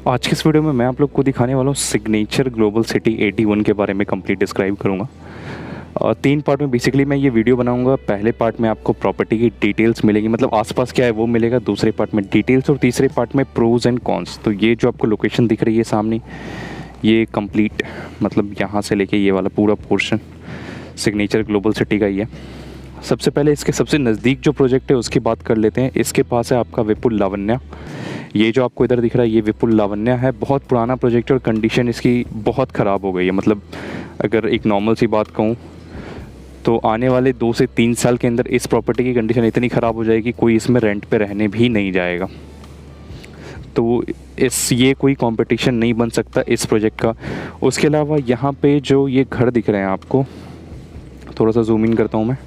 आज की इस वीडियो में मैं आप लोग को दिखाने वाला हूँ सिग्नेचर ग्लोबल सिटी 81 के बारे में कंप्लीट डिस्क्राइब करूँगा। 3 पार्ट में बेसिकली मैं ये वीडियो बनाऊंगा। पहले पार्ट में आपको प्रॉपर्टी की डिटेल्स मिलेगी, मतलब आसपास क्या है वो मिलेगा। दूसरे पार्ट में डिटेल्स और तीसरे पार्ट में प्रोज एंड कॉन्स। तो ये जो आपको लोकेशन दिख रही है सामने, ये कंप्लीट मतलब यहाँ से लेके ये वाला पूरा पोर्शन सिग्नेचर ग्लोबल सिटी का ही है। सबसे पहले इसके सबसे नज़दीक जो प्रोजेक्ट है उसकी बात कर लेते हैं। इसके पास है आपका विपुल लावण्या। ये जो आपको इधर दिख रहा है ये विपुल लावण्या है। बहुत पुराना प्रोजेक्ट और कंडीशन इसकी बहुत ख़राब हो गई है। मतलब अगर एक नॉर्मल सी बात कहूँ तो आने वाले 2 से 3 साल के अंदर इस प्रॉपर्टी की कंडीशन इतनी ख़राब हो जाएगी कोई इसमें रेंट पे रहने भी नहीं जाएगा। तो ये कोई कंपटीशन नहीं बन सकता इस प्रोजेक्ट का। उसके अलावा यहाँ पे जो ये घर दिख रहे हैं आपको, थोड़ा सा जूम इन करता हूँ मैं।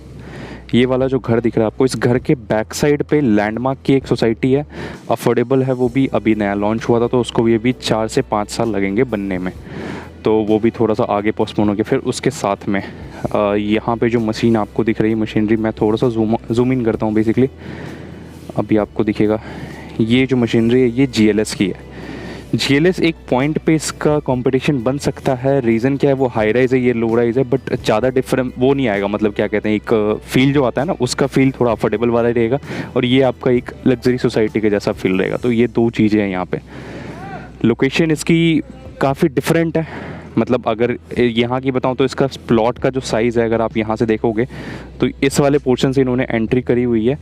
ये वाला जो घर दिख रहा है आपको, इस घर के बैक साइड पे लैंडमार्क की एक सोसाइटी है, अफोर्डेबल है। वो भी अभी नया लॉन्च हुआ था तो उसको ये भी 4 से 5 साल लगेंगे बनने में, तो वो भी थोड़ा सा आगे पोस्टपोन हो गया। फिर उसके साथ में यहाँ पे जो मशीन आपको दिख रही है, मशीनरी, मैं थोड़ा सा जूम इन करता हूँ। बेसिकली अभी आपको दिखेगा ये जो मशीनरी है ये GLS की है। GLS एक पॉइंट पे इसका कंपटीशन बन सकता है। रीज़न क्या है, वो हाई राइज है, ये लो राइज है, बट ज़्यादा डिफरेंट वो नहीं आएगा। मतलब क्या कहते हैं, एक फील जो आता है ना, उसका फील थोड़ा अफोर्डेबल वाला रहेगा और ये आपका एक लग्जरी सोसाइटी के जैसा फील रहेगा। तो ये 2 चीज़ें हैं यहाँ पे। लोकेशन इसकी काफ़ी डिफरेंट है। मतलब अगर यहाँ की बताऊँ तो इसका प्लॉट का जो साइज़ है, अगर आप यहाँ से देखोगे तो इस वाले पोर्शन से इन्होंने एंट्री करी हुई है।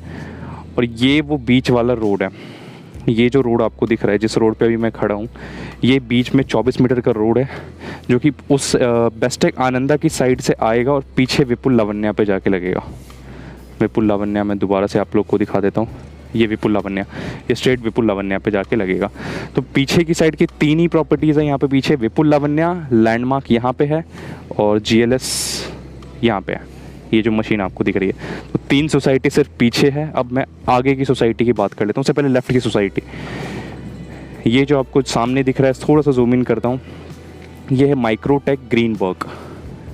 और ये वो बीच वाला रोड है। ये जो रोड आपको दिख रहा है, जिस रोड पे अभी मैं खड़ा हूँ, ये बीच में 24 मीटर का रोड है जो कि उस बेस्टेक आनंदा की साइड से आएगा और पीछे विपुल लावण्या पे जाके लगेगा। विपुल लावण्या मैं दोबारा से आप लोग को दिखा देता हूँ। ये विपुल लावण्या, ये स्ट्रेट विपुल लावण्या पे जाके लगेगा। तो पीछे की साइड की 3 ही प्रॉपर्टीज़ हैं यहाँ पे पीछे। विपुल लावण्या, लैंडमार्क यहाँ पे है और GLS यहाँ पे है। ये जो मशीन आपको दिख रही है, तो 3 सोसाइटी सिर्फ पीछे है। अब मैं आगे की सोसाइटी की बात कर लेता हूँ। उससे पहले लेफ्ट की सोसाइटी, ये जो आपको सामने दिख रहा है, थोड़ा सा जूम इन करता हूँ। ये है माइक्रोटेक ग्रीनबर्ग।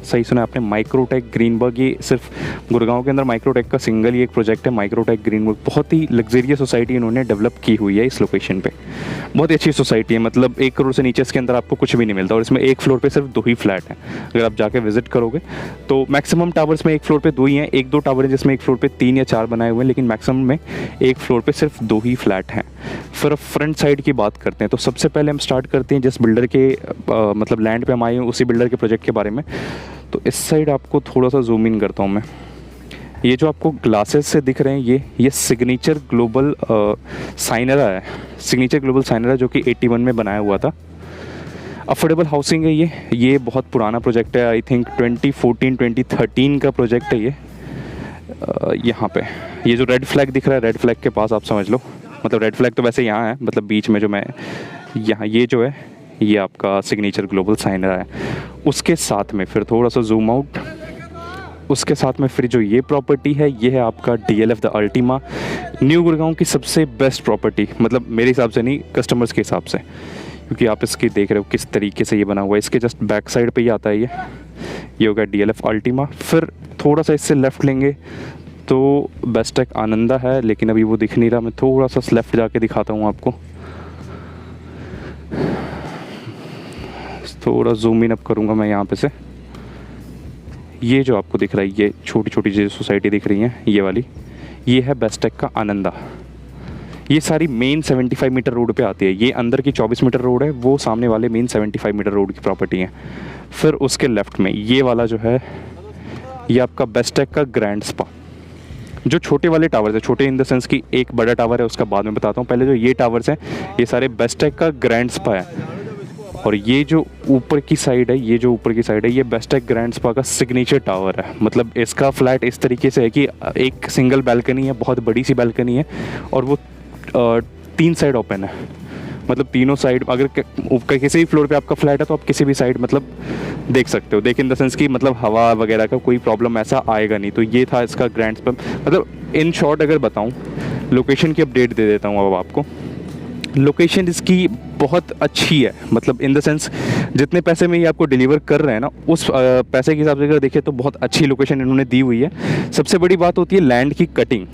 सही सुना आपने, माइक्रोटेक ग्रीनबर्ग। ये सिर्फ गुड़गांव के अंदर माइक्रोटेक का सिंगल ही एक प्रोजेक्ट है, माइक्रोटेक ग्रीनबर्ग। बहुत ही लग्जरियस सोसाइटी इन्होंने डेवलप की हुई है इस लोकेशन पे। बहुत ही अच्छी सोसाइटी है। मतलब 1 करोड़ से नीचे इसके अंदर आपको कुछ भी नहीं मिलता और इसमें एक फ्लोर पे सिर्फ 2 ही फ्लैट हैं। अगर आप जाके विजिट करोगे तो मैक्सिमम टावर्स में एक फ्लोर पे 2 ही हैं। 1-2 टावर हैं जिसमें एक फ्लोर पे 3 या 4 बनाए हुए हैं, लेकिन मैक्सिमम में एक फ्लोर पे सिर्फ 2 ही फ्लैट हैं। फिर फ्रंट साइड की बात करते हैं तो सबसे पहले हम स्टार्ट करते हैं जिस बिल्डर के मतलब लैंड पे हम आए हैं उसी बिल्डर के प्रोजेक्ट के बारे में। तो इस साइड आपको थोड़ा सा जूम इन करता हूँ मैं। ये जो आपको ग्लासेस से दिख रहे हैं ये सिग्नेचर ग्लोबल साइनरा है। सिग्नेचर ग्लोबल साइनरा जो कि 81 में बनाया हुआ था। अफोर्डेबल हाउसिंग है ये बहुत पुराना प्रोजेक्ट है। आई थिंक 2014-2013 का प्रोजेक्ट है ये। यहाँ पे ये जो रेड फ्लैग दिख रहा है, रेड फ्लैग के पास आप समझ लो, मतलब रेड फ्लैग तो वैसे यहाँ है, मतलब बीच में जो मैं यहाँ, ये जो है ये आपका सिग्नेचर ग्लोबल साइनरा है। उसके साथ में फिर थोड़ा सा जूम आउट, उसके साथ में फिर जो ये प्रॉपर्टी है ये है आपका DLF the Ultima. New Gurgaon की सबसे बेस्ट प्रॉपर्टी, मतलब मेरे हिसाब से नहीं, कस्टमर्स के हिसाब से, क्योंकि आप इसकी देख रहे हो किस तरीके से ये बना हुआ है। इसके जस्ट बैक साइड पे ही आता है ये होगा DLF अल्टीमा। फिर थोड़ा सा इससे लेफ़्ट लेंगे तो बेस्टेक आनंदा है, लेकिन अभी वो दिख नहीं रहा। मैं थोड़ा सा लेफ़्ट जाके दिखाता हूँ आपको। थोड़ा जूम इन अप करूँगा मैं यहाँ पे से। ये जो आपको दिख रहा है, ये छोटी छोटी जो सोसाइटी दिख रही है ये वाली, ये है बेस्टेक का आनंदा। ये सारी मेन 75 मीटर रोड पे आती है। ये अंदर की 24 मीटर रोड है, वो सामने वाले मेन 75 मीटर रोड की प्रॉपर्टी है। फिर उसके लेफ्ट में ये वाला जो है ये आपका बेस्टेक का ग्रैंड स्पा। जो छोटे वाले टावर्स है, छोटे इन द सेंस की एक बड़ा टावर है, उसका बाद में बताता हूँ। पहले जो ये टावर्स हैं ये सारे बेस्टेक का ग्रैंड स्पा है। और ये जो ऊपर की साइड है, ये बेस्टेक ग्रैंड स्पा का सिग्नेचर टावर है। मतलब इसका फ्लैट इस तरीके से है कि एक सिंगल बैल्कनी है, बहुत बड़ी सी बैल्कनी है, और वो 3 साइड ओपन है। मतलब तीनों साइड, अगर किसी भी फ्लोर पे आपका फ्लैट है तो आप किसी भी साइड मतलब देख सकते हो। देख इन द सेंस की मतलब हवा वगैरह का कोई प्रॉब्लम ऐसा आएगा नहीं। तो ये था इसका ग्रैंड स्पा। मतलब इन शॉर्ट अगर बताऊँ, लोकेशन की अपडेट दे देता हूँ अब आपको। लोकेशन इसकी बहुत अच्छी है, मतलब इन द सेंस जितने पैसे में ये आपको डिलीवर कर रहे हैं ना, उस पैसे के हिसाब से अगर देखें तो बहुत अच्छी लोकेशन इन्होंने दी हुई है। सबसे बड़ी बात होती है लैंड की कटिंग।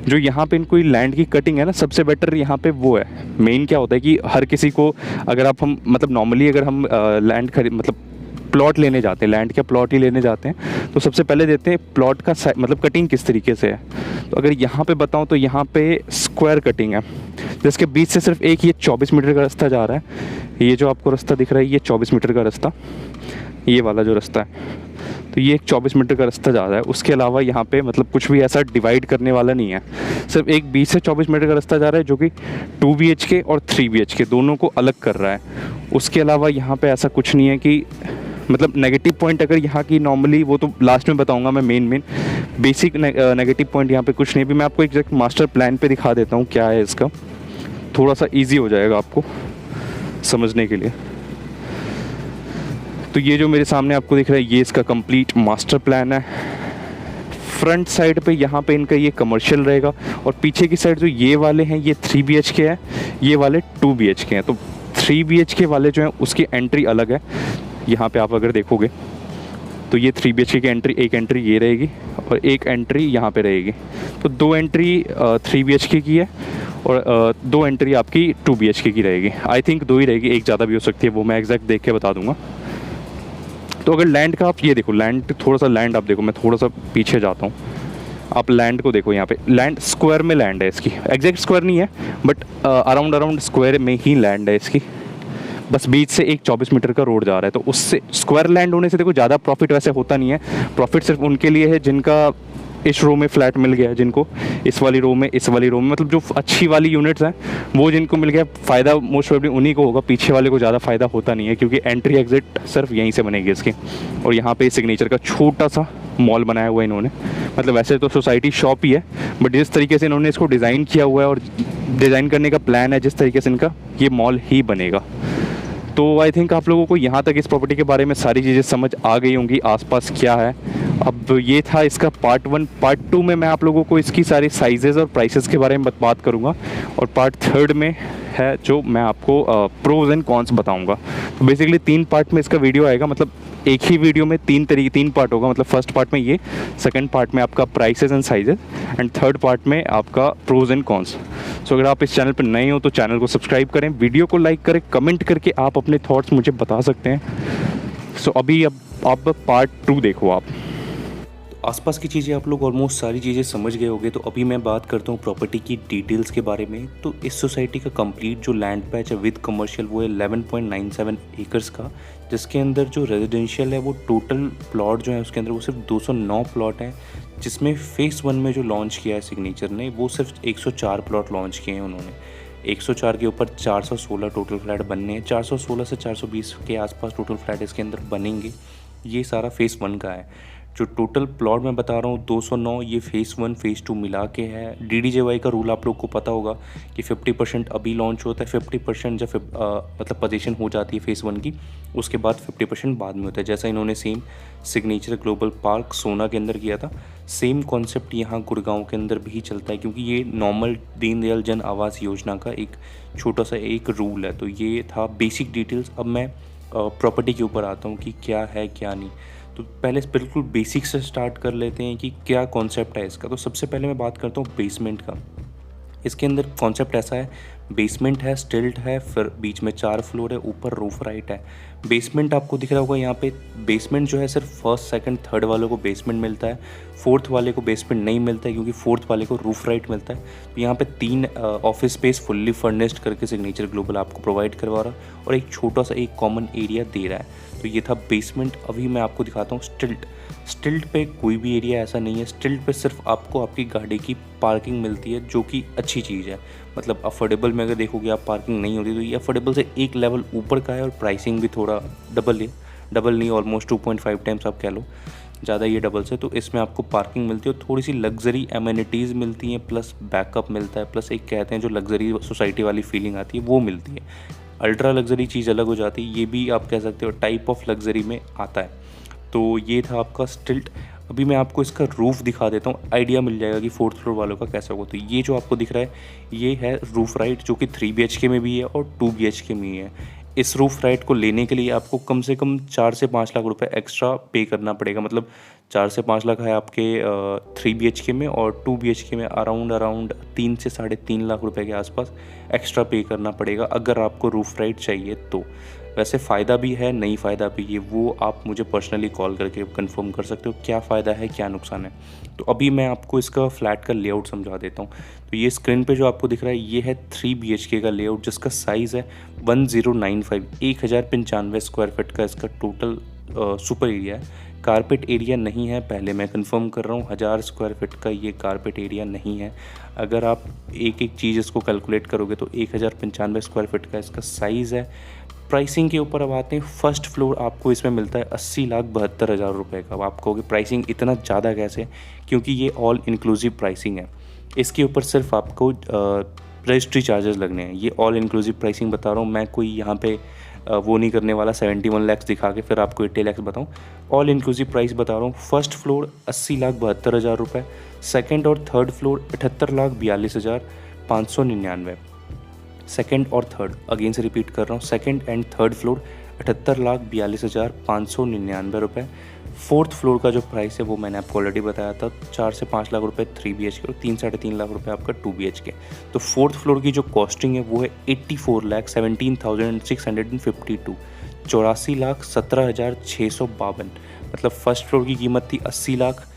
जो यहाँ पे कोई लैंड की कटिंग है ना, सबसे बेटर यहाँ पे वो है। मेन क्या होता है कि हर किसी को, अगर आप हम मतलब नॉर्मली अगर हम लैंड खरीद मतलब प्लॉट लेने जाते हैं, लैंड का प्लॉट ही लेने जाते हैं, तो सबसे पहले देते हैं प्लॉट का मतलब कटिंग किस तरीके से है। तो अगर यहाँ पे बताऊँ तो यहाँ पे स्क्वायर कटिंग है, जिसके बीच से सिर्फ एक ये 24 मीटर का रास्ता जा रहा है। ये जो आपको रास्ता दिख रहा है, ये 24 मीटर का रास्ता, ये वाला जो रास्ता है, तो ये एक 24 मीटर का रास्ता जा रहा है। उसके अलावा यहाँ पे मतलब कुछ भी ऐसा डिवाइड करने वाला नहीं है, सिर्फ एक 20 से 24 मीटर का रास्ता जा रहा है, जो कि 2 BHK और 3 BHK दोनों को अलग कर रहा है। उसके अलावा यहाँ पे ऐसा कुछ नहीं है कि मतलब नेगेटिव पॉइंट अगर यहाँ की नॉर्मली, वो तो लास्ट में बताऊँगा मैं। मेन बेसिक नेगेटिव पॉइंट यहाँ पे कुछ नहीं। भी मैं आपको एग्जैक्ट मास्टर प्लान पे दिखा देता हूँ क्या है इसका, थोड़ा सा ईजी हो जाएगा आपको समझने के लिए। तो ये जो मेरे सामने आपको दिख रहा है, ये इसका कंप्लीट मास्टर प्लान है। फ्रंट साइड पे यहाँ पे इनका ये कमर्शियल रहेगा, और पीछे की साइड जो ये वाले हैं ये 3 BHK है, ये वाले 2 BHK हैं। तो 3 BHK वाले जो हैं उसकी एंट्री अलग है। यहाँ पे आप अगर देखोगे तो ये 3 BHK की एंट्री, एक एंट्री ये रहेगी और एक एंट्री यहाँ पे रहेगी। तो 2 एंट्री 3 BHK की है और 2 एंट्री आपकी 2 BHK की रहेगी। आई थिंक 2 ही रहेगी, एक ज़्यादा भी हो सकती है, वो मैं एग्जैक्ट देख के बता दूंगा। तो अगर लैंड का आप ये देखो, लैंड थोड़ा सा लैंड आप देखो, मैं थोड़ा सा पीछे जाता हूँ, आप लैंड को देखो। यहाँ पे लैंड स्क्वायर में लैंड है इसकी, एग्जैक्ट स्क्वायर नहीं है बट अराउंड स्क्वायर में ही लैंड है इसकी। बस बीच से एक 24 मीटर का रोड जा रहा है, तो उससे स्क्वायर लैंड होने से देखो ज़्यादा प्रॉफिट वैसे होता नहीं है। प्रॉफिट सिर्फ उनके लिए है जिनका इस रो में फ्लैट मिल गया है, जिनको इस वाली रो में, इस वाली रो में, मतलब जो अच्छी वाली यूनिट्स हैं वो जिनको मिल गया, फ़ायदा मोस्ट प्रोबेबली उन्हीं को होगा। पीछे वाले को ज़्यादा फ़ायदा होता नहीं है, क्योंकि एंट्री एग्जिट सिर्फ यहीं से बनेगी इसकी। और यहाँ पे सिग्नेचर का छोटा सा मॉल बनाया हुआ है इन्होंने, मतलब वैसे तो सोसाइटी शॉप ही है, बट जिस तरीके से इन्होंने इसको डिज़ाइन किया हुआ है और डिज़ाइन करने का प्लान है जिस तरीके से इनका, ये मॉल ही बनेगा। तो आई थिंक आप लोगों को यहाँ तक इस प्रॉपर्टी के बारे में सारी चीज़ें समझ आ गई होंगी, आसपास क्या है। अब ये था इसका पार्ट 1। पार्ट 2 में मैं आप लोगों को इसकी सारी साइजेज़ और प्राइसेस के बारे में बात करूँगा, और पार्ट 3 में है जो मैं आपको प्रोज एंड कॉन्स बताऊँगा। तो बेसिकली 3 पार्ट में इसका वीडियो आएगा, मतलब एक ही वीडियो में 3 पार्ट होगा। मतलब फर्स्ट पार्ट में ये, सेकंड पार्ट में आपका prices and sizes, and third part में आपका प्रोज एंड कॉन्स। सो अगर आप इस चैनल पर नए हो तो चैनल को सब्सक्राइब करें, वीडियो को लाइक करें, कमेंट करके आप अपने थॉट्स मुझे बता सकते हैं। सो अभी अब पार्ट 2 देखो आप। आसपास की चीज़ें आप लोग ऑलमोस्ट सारी चीज़ें समझ गए होंगे। तो अभी मैं बात करता हूँ प्रॉपर्टी की डिटेल्स के बारे में। तो इस सोसाइटी का कंप्लीट जो लैंड पैच है विद कमर्शियल वो है 11.97 एकर्स का, जिसके अंदर जो रेजिडेंशियल है वो टोटल प्लॉट जो है उसके अंदर वो सिर्फ 209 प्लॉट हैं, जिसमें फेज़ 1 में जो लॉन्च किया है सिग्नेचर ने वो सिर्फ 104 प्लॉट लॉन्च किए हैं उन्होंने। 104 के ऊपर 416 टोटल फ्लैट बनने हैं, 416 से 420 के आसपास टोटल फ्लैट इसके अंदर बनेंगे। ये सारा फेज़ 1 का है। जो टोटल प्लॉट मैं बता रहा हूँ 209, ये फेज़ 1 फेज़ 2 मिला के है। DDJY का रूल आप लोग को पता होगा कि 50% अभी लॉन्च होता है, 50% जब मतलब पोजीशन हो जाती है फेज़ 1 की, उसके बाद 50% बाद में होता है। जैसा इन्होंने सेम सिग्नेचर ग्लोबल पार्क सोना के अंदर किया था, सेम कॉन्सेप्ट यहाँ गुड़गांव के अंदर भी चलता है, क्योंकि ये नॉर्मल दीनदयाल जन आवास योजना का एक छोटा सा एक रूल है। तो ये था बेसिक डिटेल्स। अब मैं प्रॉपर्टी के ऊपर आता हूँ कि क्या है क्या नहीं। तो पहले बिल्कुल बेसिक से स्टार्ट कर लेते हैं कि क्या कॉन्सेप्ट है इसका। तो सबसे पहले मैं बात करता हूँ बेसमेंट का। इसके अंदर कॉन्सेप्ट ऐसा है, बेसमेंट है, स्टिल्ट है, फिर बीच में 4 फ्लोर है, ऊपर रूफ राइट है। बेसमेंट आपको दिख रहा होगा यहाँ पे, बेसमेंट जो है सिर्फ फर्स्ट सेकंड थर्ड वालों को बेसमेंट मिलता है, फोर्थ वाले को बेसमेंट नहीं मिलता है, क्योंकि फोर्थ वाले को रूफ राइट मिलता है। तो यहाँ पे 3 ऑफिस स्पेस फुल्ली फर्निश्ड करके सिग्नेचर ग्लोबल आपको प्रोवाइड करवा रहा है, और एक छोटा सा एक कॉमन एरिया दे रहा है। तो ये था बेसमेंट। अभी मैं आपको दिखाता हूँ स्टिल्ट। स्टिल्ट पे कोई भी एरिया ऐसा नहीं है, स्टिल्ट पे सिर्फ आपको आपकी गाड़ी की पार्किंग मिलती है, जो कि अच्छी चीज़ है। मतलब अफोर्डेबल में अगर देखोगे आप पार्किंग नहीं होती, तो ये अफोर्डेबल से एक लेवल ऊपर का है, और प्राइसिंग भी थोड़ा डबल नहीं ऑलमोस्ट 2.5 टाइम्स आप कह लो, ज़्यादा ये डबल से। तो इसमें आपको पार्किंग मिलती है, और थोड़ी सी लग्जरी एमिनिटीज़ मिलती हैं, प्लस बैकअप मिलता है, प्लस एक कहते हैं जो लग्जरी सोसाइटी वाली फीलिंग आती है वो मिलती है। अल्ट्रा लग्जरी चीज़ अलग हो जाती है, ये भी आप कह सकते हो टाइप ऑफ लग्जरी में आता है। तो ये था आपका स्टिल्ट। अभी मैं आपको इसका रूफ़ दिखा देता हूँ, आइडिया मिल जाएगा कि 4th फ्लोर वालों का कैसा होगा। तो ये जो आपको दिख रहा है ये है रूफ़ राइट, जो कि 3 BHK में भी है और 2 BHK में ही है। इस रूफ राइट को लेने के लिए आपको कम से कम 4 से 5 लाख रुपए एक्स्ट्रा पे करना पड़ेगा। मतलब 4 से 5 लाख है आपके 3 BHK में, और 2 BHK में अराउंड 3 से 3.5 लाख रुपए के आसपास एक्स्ट्रा पे करना पड़ेगा अगर आपको रूफ राइट चाहिए तो। वैसे फ़ायदा भी है, नहीं फ़ायदा भी है, वो आप मुझे पर्सनली कॉल करके कंफर्म कर सकते हो क्या फ़ायदा है क्या नुकसान है। तो अभी मैं आपको इसका फ्लैट का लेआउट समझा देता हूँ। तो ये स्क्रीन पे जो आपको दिख रहा है ये है 3 BHK का लेआउट, जिसका साइज़ है 1095 1095 स्क्वायर फीट का इसका टोटल सुपर एरिया है। कारपेट एरिया नहीं है, पहले मैं कंफर्म कर रहा हूँ, 1000 स्क्वायर फीट का ये कारपेट एरिया नहीं है। अगर आप एक एक चीज़ इसको कैलकुलेट करोगे तो 1095 स्क्वायर फीट का इसका साइज़ है। प्राइसिंग के ऊपर अब आते हैं। फर्स्ट फ्लोर आपको इसमें मिलता है 80,72,000 रुपये का। अब आप कहोगे प्राइसिंग इतना ज़्यादा कैसे, क्योंकि ये ऑल इंक्लूसिव प्राइसिंग है। इसके ऊपर सिर्फ आपको रजिस्ट्री चार्जेस लगने हैं। ये ऑल इंक्लूसिव प्राइसिंग बता रहा हूँ मैं, कोई यहाँ पे वो नहीं करने वाला 71 लाख दिखा के फिर आपको 80 लाख बताऊँ। ऑल इंक्लूसिव प्राइस बता रहा हूँ। फर्स्ट फ्लोर 80,72,000 रुपये, सेकेंड और थर्ड फ्लोर 78,42,599। सेकेंड और थर्ड, अगेन से रिपीट कर रहा हूँ, सेकेंड एंड थर्ड फ्लोर 78,42,599 रुपये। फोर्थ फ्लोर का जो प्राइस है वो मैंने आपको ऑलरेडी बताया था, 4 से 5 लाख रुपए 3 BHK और 3-3.5 लाख रुपए आपका 2 BHK। तो फोर्थ फ्लोर की जो कॉस्टिंग है वो है 84,17,652, 84,17,652। मतलब फर्स्ट फ्लोर की कीमत थी 80 लाख,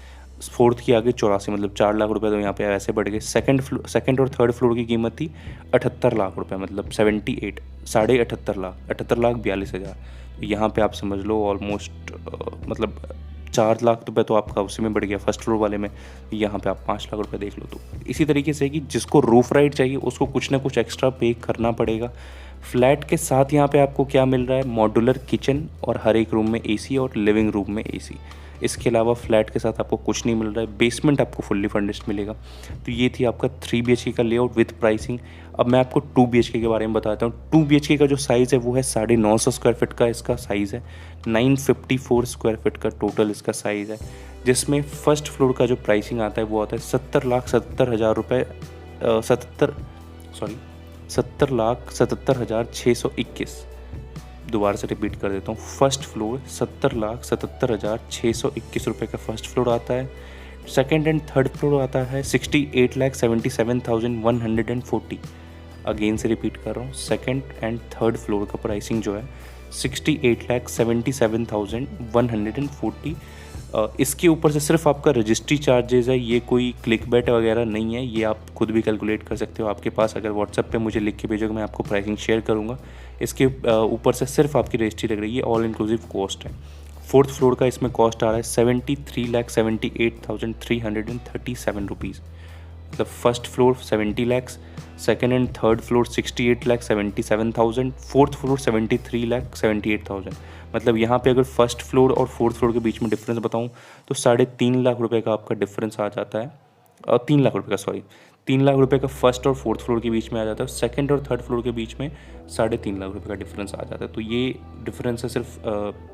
फोर्थ की आगे 84, मतलब 4 लाख रुपए तो यहाँ पे ऐसे बढ़ गए। सेकंड और थर्ड फ्लोर की कीमत थी 78 लाख रुपए, मतलब 78 42,000। यहाँ पे आप समझ लो ऑलमोस्ट मतलब 4 लाख रुपए तो आपका उसी में बढ़ गया फर्स्ट फ्लोर वाले में। यहाँ पे आप 5 लाख रुपए देख लो। तो इसी तरीके से कि जिसको रूफ राइट चाहिए उसको कुछ ना कुछ एक्स्ट्रा पे करना पड़ेगा। फ्लैट के साथ यहाँ पे आपको क्या मिल रहा है, मॉड्यूलर किचन और हर एक रूम में AC और लिविंग रूम में AC। इसके अलावा फ्लैट के साथ आपको कुछ नहीं मिल रहा है। बेसमेंट आपको फुल्ली फर्निश्ड मिलेगा। तो ये थी आपका 3 BHK का लेआउट विथ प्राइसिंग। अब मैं आपको 2 BHK के बारे में बताता हूँ। 2 BHK का जो साइज़ है वो है 950 स्क्वायर फीट का इसका साइज़ है। 954 स्क्वायर फीट का टोटल इसका साइज़ है, जिसमें फर्स्ट फ्लोर का जो प्राइसिंग आता है वो आता है 70,77,000 रुपये 70,77,621। दोबारा से रिपीट कर देता हूँ। फर्स्ट फ्लोर 70,77,621 रुपये का फर्स्ट फ्लोर आता है। सेकंड एंड थर्ड फ्लोर आता है 68,77,140। अगेन से रिपीट कर रहा हूँ, सेकंड एंड थर्ड फ्लोर का प्राइसिंग जो है 68,77,140। इसके ऊपर से सिर्फ आपका रजिस्ट्री चार्जेस है, ये कोई क्लिक बैट वगैरह नहीं है, ये आप खुद भी कैलकुलेट कर सकते हो। आपके पास अगर व्हाट्सएप पे मुझे लिख के भेजोगे मैं आपको प्राइसिंग शेयर करूँगा। इसके ऊपर से सिर्फ आपकी रजिस्ट्री लग रही है, ऑल इंक्लूसिव कॉस्ट है। फोर्थ फ्लोर का इसमें कॉस्ट आ रहा है 73,78,337 रुपीज़। मतलब first floor 70 lakh, second and third floor 68,77,000, fourth floor 73,78,000। मतलब यहाँ पे अगर फर्स्ट फ्लोर और फोर्थ फ्लोर के बीच में डिफरेंस बताऊँ तो 3.5 लाख रुपए का आपका डिफरेंस आ जाता है। 3 लाख रुपए का, सॉरी 3 लाख रुपए का फर्स्ट और फोर्थ फ्लोर के बीच में आ जाता है। सेकंड और थर्ड फ्लोर के बीच में 3.5 लाख रुपए का डिफरेंस आ जाता है। तो ये डिफरेंस है सिर्फ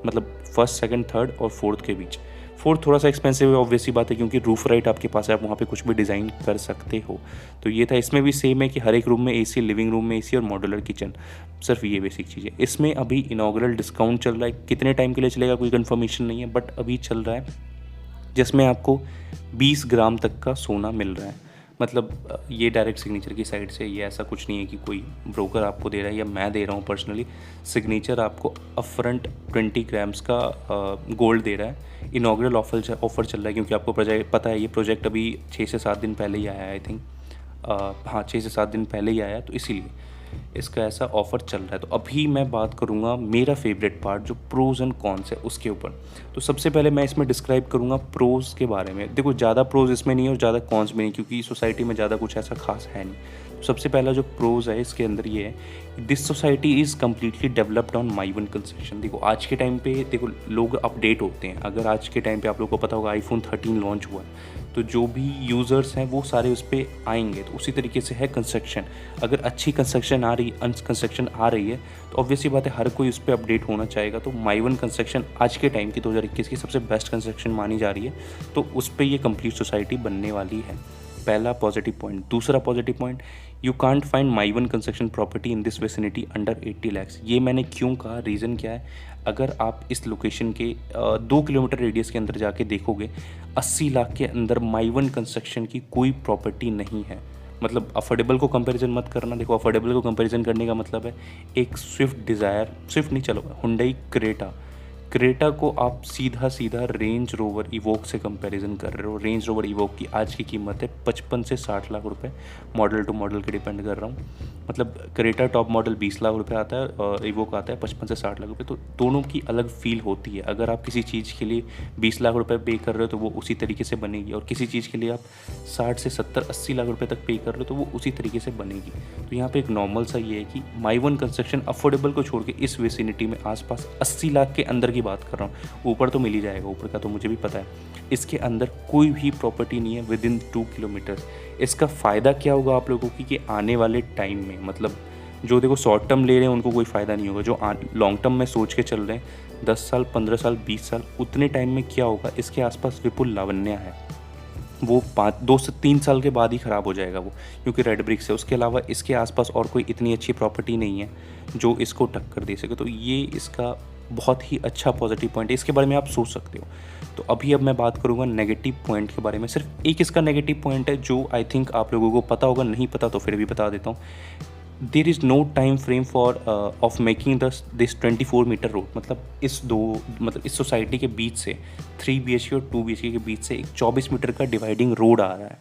मतलब फर्स्ट सेकंड थर्ड और फोर्थ के बीच। फोर्थ थोड़ा सा एक्सपेंसिव है, ऑब्वियस सी बात है, क्योंकि रूफ राइट आपके पास है, आप वहाँ पे कुछ भी डिज़ाइन कर सकते हो। तो ये था। इसमें भी सेम है कि हर एक रूम में AC, लिविंग रूम में AC और मॉड्यूलर किचन, सिर्फ ये बेसिक चीज़ है। इसमें अभी इनॉग्रल डिस्काउंट चल रहा है, कितने टाइम के लिए चलेगा कोई कंफर्मेशन नहीं है, बट अभी चल रहा है, जिसमें आपको 20 ग्राम तक का सोना मिल रहा है। मतलब ये डायरेक्ट सिग्नेचर की साइड से, ये ऐसा कुछ नहीं है कि कोई ब्रोकर आपको दे रहा है या मैं दे रहा हूँ पर्सनली। सिग्नेचर आपको अपफ्रंट 20 ग्राम्स का गोल्ड दे रहा है। इनॉग्रल ऑफर चल रहा है, क्योंकि आपको पता है ये प्रोजेक्ट अभी 6 से 7 दिन पहले ही आया है, आई थिंक। हाँ, 6 से 7 दिन पहले ही आया, तो इसीलिए इसका ऐसा ऑफ़र चल रहा है। तो अभी मैं बात करूँगा मेरा फेवरेट पार्ट जो प्रोज़ एंड कॉन्स है उसके ऊपर। तो सबसे पहले मैं इसमें डिस्क्राइब करूँगा प्रोज़ के बारे में। देखो, ज़्यादा प्रोज़ इसमें नहीं है और ज़्यादा कॉन्स भी नहीं, क्योंकि सोसाइटी में ज़्यादा कुछ ऐसा खास है नहीं। तो सबसे पहला जो प्रोज़ है इसके अंदर ये है, this society is completely developed on माइवन construction. देखो, आज के टाइम पे देखो लोग अपडेट होते हैं। अगर आज के टाइम पे आप लोगों को पता होगा iPhone 13 लॉन्च हुआ है, तो जो भी यूज़र्स हैं वो सारे उस पर आएंगे। तो उसी तरीके से है कंस्ट्रक्शन। अगर अच्छी कंस्ट्रक्शन आ रही है तो ऑब्वियसली बात है हर कोई उस पर अपडेट होना चाहेगा। तो माइवन कंस्ट्रक्शन आज के टाइम की 2021 की सबसे बेस्ट कंस्ट्रक्शन मानी जा रही है। तो उस पर ये कंप्लीट सोसाइटी बनने वाली है। पहला पॉजिटिव पॉइंट। दूसरा positive point, you can't find my one construction property in this vicinity under 80 lakhs। ये मैंने क्यों कहा, रीज़न क्या है, अगर आप इस लोकेशन के 2 किलोमीटर रेडियस के अंदर जाके देखोगे 80 लाख के अंदर माई वन कंस्ट्रक्शन की कोई प्रॉपर्टी नहीं है। मतलब अफोर्डेबल को कंपैरिजन मत करना। देखो, अफोर्डेबल को कंपैरिजन करने का मतलब है एक स्विफ्ट डिज़ायर, स्विफ्ट नहीं, चलो हुंडई क्रेटा को आप सीधा रेंज रोवर इवोक से कंपैरिजन कर रहे हो। रेंज रोवर इवोक की आज की कीमत है 55 से 60 लाख रुपए, मॉडल टू मॉडल के डिपेंड कर रहा हूँ। मतलब क्रेटा टॉप मॉडल 20 लाख रुपए आता है और इवोक आता है 55 से 60 लाख रुपए। तो दोनों की अलग फील होती है। अगर आप किसी चीज़ के लिए 20 लाख रुपए पे कर रहे हो तो वो उसी तरीके से बनेगी, और किसी चीज़ के लिए आप 60 से 70 80 लाख रुपए तक पे कर रहे हो तो वो उसी तरीके से बनेगी। तो यहाँ पे एक नॉर्मल सा ये है कि माई वन कंस्ट्रक्शन अफोर्डेबल को छोड़ के इस विसिनिटी में आसपास 80 लाख के अंदर की बात कर रहा हूँ। ऊपर तो मिल ही जाएगा, ऊपर का तो मुझे भी पता है। इसके अंदर कोई भी प्रॉपर्टी नहीं है विद इन 2 किलोमीटर्स। इसका फ़ायदा क्या होगा आप लोगों की कि आने वाले टाइम में, मतलब जो देखो शॉर्ट टर्म ले रहे हैं उनको कोई फ़ायदा नहीं होगा, जो लॉन्ग टर्म में सोच के चल रहे हैं 10 साल 15 साल 20 साल, उतने टाइम में क्या होगा, इसके आसपास विपुल लावण्य है, वो 2 से 3 साल के बाद ही ख़राब हो जाएगा वो, क्योंकि रेड ब्रिक्स है। उसके अलावा इसके आसपास और कोई इतनी अच्छी प्रॉपर्टी नहीं है जो इसको टक्कर दे सके। तो ये इसका बहुत ही अच्छा पॉजिटिव पॉइंट है, इसके बारे में आप सोच सकते हो। तो अभी अब मैं बात करूँगा नेगेटिव पॉइंट के बारे में। सिर्फ एक इसका नेगेटिव पॉइंट है जो आई थिंक आप लोगों को पता होगा, नहीं पता तो फिर भी बता देता हूँ। There is no time frame for of making this 24 meter road. मतलब इस सोसाइटी के बीच से 3 BHK और 2 BHK के बीच से एक 24 मीटर का डिवाइडिंग रोड आ रहा है,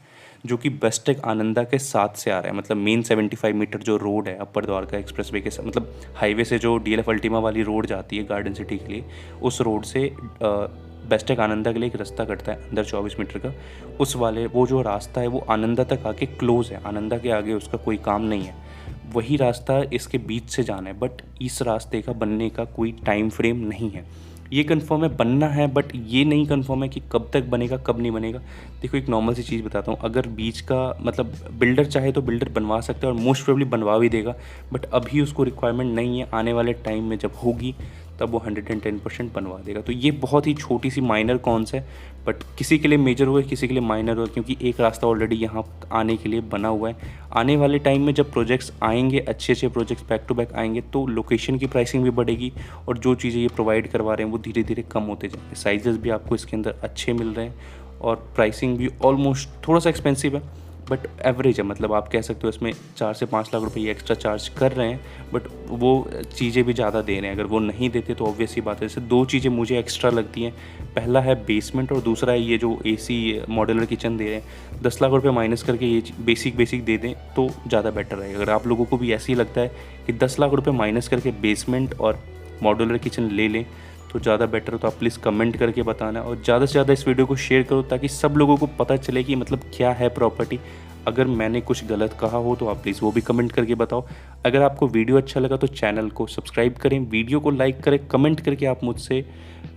जो कि बेस्टेक आनंदा के साथ से आ रहा है। मतलब मेन 75 मीटर जो रोड है अपर द्वारका एक्सप्रेसवे के साथ, मतलब हाईवे से जो DLF अल्टीमा वाली रोड जाती है गार्डन सिटी के लिए, उस रोड से बेस्टेक आनंदा के लिए एक रास्ता कटता है अंदर 24 मीटर का। उस वाले वो जो रास्ता है वो आनंदा तक आके क्लोज़ है, आनंदा के आगे उसका कोई काम नहीं है। वही रास्ता इसके बीच से जाना है, बट इस रास्ते का बनने का कोई टाइम फ्रेम नहीं है। ये कंफर्म है बनना है, बट ये नहीं कंफर्म है कि कब तक बनेगा कब नहीं बनेगा। देखो, एक नॉर्मल सी चीज़ बताता हूँ, अगर बीच का मतलब बिल्डर चाहे तो बिल्डर बनवा सकता है और मोस्ट प्रोबेबली बनवा भी देगा, बट अभी उसको रिक्वायरमेंट नहीं है। आने वाले टाइम में जब होगी तब वो 110% बनवा देगा। तो ये बहुत ही छोटी सी माइनर कॉन्स है, बट किसी के लिए मेजर हुआ है, किसी के लिए माइनर हुआ है, क्योंकि एक रास्ता ऑलरेडी यहाँ आने के लिए बना हुआ है। आने वाले टाइम में जब प्रोजेक्ट्स आएंगे, अच्छे प्रोजेक्ट्स बैक टू बैक आएंगे, तो लोकेशन की प्राइसिंग भी बढ़ेगी और जो चीज़ें ये प्रोवाइड करवा रहे हैं वो धीरे धीरे कम होते जाएंगे। साइजेस भी आपको इसके अंदर अच्छे मिल रहे हैं और प्राइसिंग भी ऑलमोस्ट थोड़ा सा एक्सपेंसिव है, बट एवरेज है। मतलब आप कह सकते हो इसमें 4 से 5 लाख रुपए ये एक्स्ट्रा चार्ज कर रहे हैं, बट वो चीज़ें भी ज़्यादा दे रहे हैं। अगर वो नहीं देते तो ऑब्वियस ही बात है। जैसे 2 चीज़ें मुझे एक्स्ट्रा लगती हैं, पहला है बेसमेंट और दूसरा है ये जो AC मॉड्यूलर किचन दे रहे हैं। 10 लाख रुपए माइनस करके ये बेसिक दे दें तो ज़्यादा बेटर रहेगा। अगर आप लोगों को भी ऐसे ही लगता है कि 10 लाख रुपये माइनस करके बेसमेंट और मॉड्यूलर किचन ले लें तो ज़्यादा बेटर हो, तो आप प्लीज़ कमेंट करके बताना और ज़्यादा से ज़्यादा इस वीडियो को शेयर करो ताकि सब लोगों को पता चले कि मतलब क्या है प्रॉपर्टी। अगर मैंने कुछ गलत कहा हो तो आप प्लीज़ वो भी कमेंट करके बताओ। अगर आपको वीडियो अच्छा लगा तो चैनल को सब्सक्राइब करें, वीडियो को लाइक करें, कमेंट करके आप मुझसे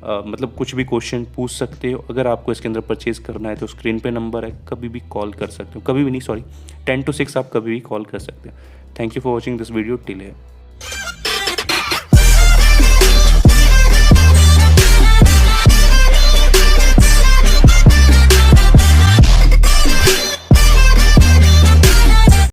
मतलब कुछ भी क्वेश्चन पूछ सकते हो। अगर आपको इसके अंदर परचेज़ करना है तो स्क्रीन पे नंबर है, कभी भी कॉल कर सकते हो। कभी भी नहीं, सॉरी 10 to 6 आप कभी भी कॉल कर सकते हो। Thank you for watching this video till here.